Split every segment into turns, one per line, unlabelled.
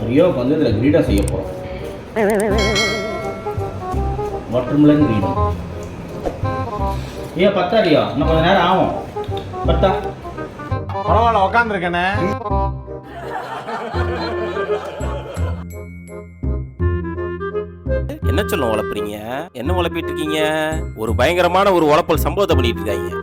ரியோவுக்கு வந்து இதில் கிரீடம் செய்ய போகிறோம். வாட்டர்மெலன் கிரீடம். ஏன் பத்தா ரியோ? இன்னும் கொஞ்சம் நேரம் ஆகும். பத்தா
பரவாயில்ல, உக்காந்துருக்கேனே.
என்ன சொல்ல உழப்புறீங்க? என்ன உழப்பிட்டு இருக்கீங்க? ஒரு பயங்கரமான ஒரு உழப்பல் சம்பவத்தை பண்ணிட்டு இருக்காங்க.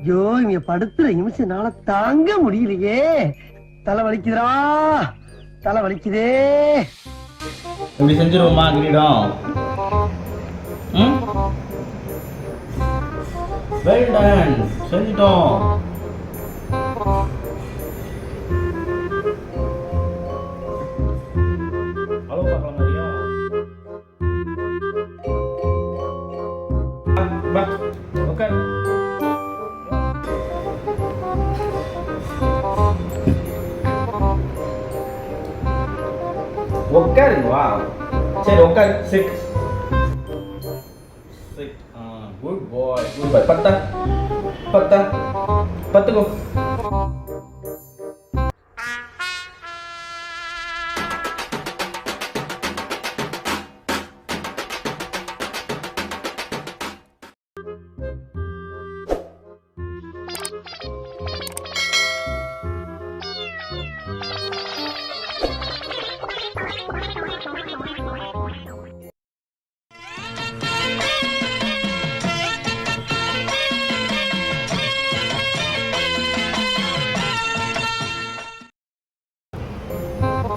ஐயோ, இங்க படுத்துற நிமிஷம்னால தாங்க முடியலையே. தலை வலிக்குதுடா, தலை வலிக்குதே.
இப்படி செஞ்சிருவோமா கிரீடம்? வெல் டன், செஞ்சிட்டோம். ஹலோ பார்க்கலாம் ரியோ. பா ஓகே. உட்காருங்க வா. சரி உட்காரு. Sit sit. குட் பாய், குட் பாய். பத்தா பத்தா பத்துக்கோ.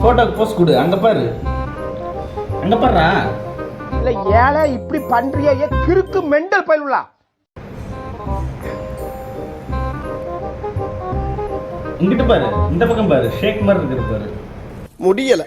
போட்டோக்கு போஸ்ட் கொடு. அங்க பாரு, அங்க பாருடா.
இல்ல ஏழை இப்படி பண்றியே, கிறுக்கு மெண்டல் பயிலுலா.
இங்கிட்டு பாரு, இந்த பக்கம் பாரு, ஷேக் மாதிரி இருக்குது பாரு.
முடியல.